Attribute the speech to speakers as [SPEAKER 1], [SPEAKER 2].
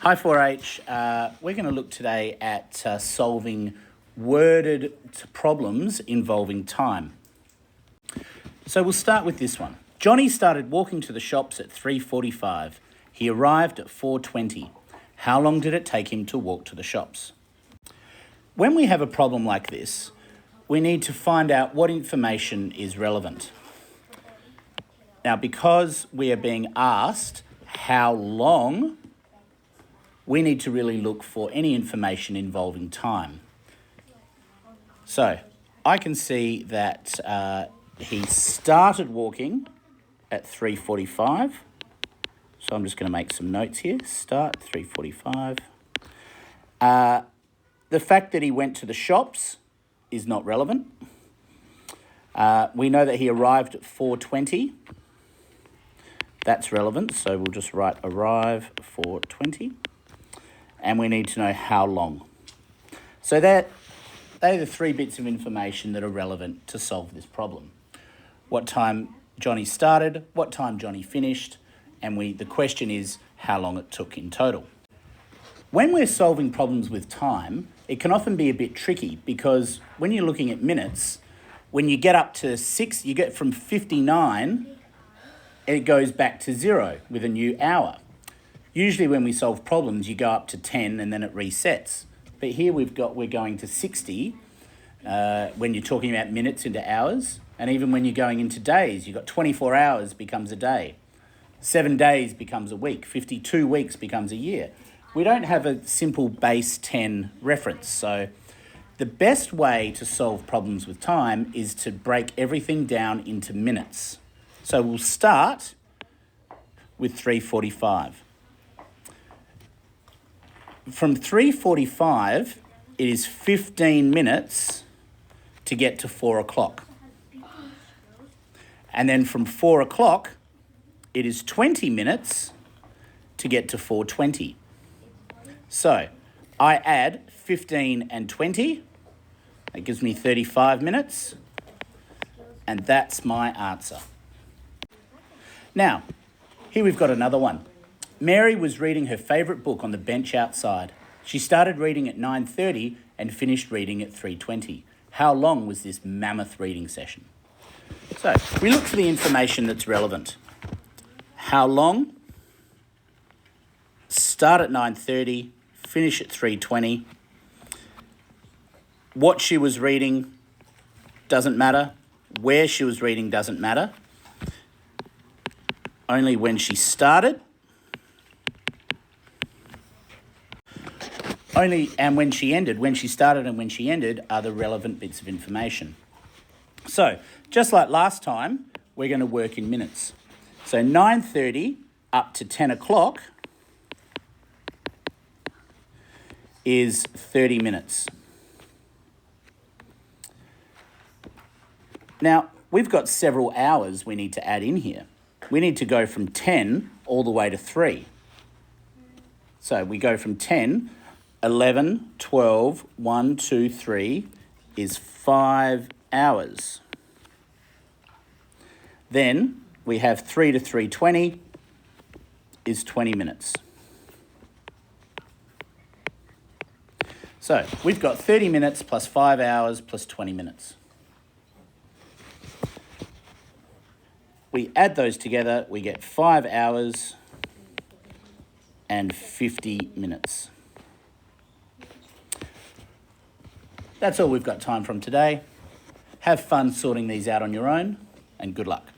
[SPEAKER 1] Hi 4H, we're going to look today at solving worded problems involving time. So we'll start with this one. Johnny started walking to the shops at 3:45. He arrived at 4:20. How long did it take him to walk to the shops? When we have a problem like this, we need to find out what information is relevant. Now, because we are being asked how long, we need to really look for any information involving time. So I can see that he started walking at 3:45. So I'm just going to make some notes here. Start 3:45. The fact that he went to the shops is not relevant. We know that he arrived at 4:20. That's relevant, so we'll just write arrive 4:20. And we need to know how long. So they're the three bits of information that are relevant to solve this problem. What time Johnny started, what time Johnny finished, and the question is how long it took in total. When we're solving problems with time, it can often be a bit tricky because when you're looking at minutes, when you get up to 6, you get from 59, and it goes back to 0 with a new hour. Usually when we solve problems, you go up to 10 and then it resets. But here we're going to 60 when you're talking about minutes into hours. And even when you're going into days, you've got 24 hours becomes a day. 7 days becomes a week. 52 weeks becomes a year. We don't have a simple base 10 reference. So the best way to solve problems with time is to break everything down into minutes. So we'll start with 3:45. From 3:45, it is 15 minutes to get to 4 o'clock. And then from 4 o'clock, it is 20 minutes to get to 4:20. So I add 15 and 20. That gives me 35 minutes. And that's my answer. Now, here we've got another one. Mary was reading her favourite book on the bench outside. She started reading at 9:30 and finished reading at 3:20. How long was this mammoth reading session? So we look for the information that's relevant. How long? Start at 9:30, finish at 3:20. What she was reading doesn't matter. Where she was reading doesn't matter. Only when she started. And when she ended. When she started and when she ended are the relevant bits of information. So, just like last time, we're going to work in minutes. So 9:30 up to 10 o'clock is 30 minutes. Now, we've got several hours we need to add in here. We need to go from 10 all the way to 3. So we go from 10, 11, 12, 1, 2, 3 is 5 hours. Then we have 3 to 3:20 is 20 minutes. So we've got 30 minutes plus 5 hours plus 20 minutes. We add those together, we get 5 hours and 50 minutes. That's all we've got time from today. Have fun sorting these out on your own, and good luck.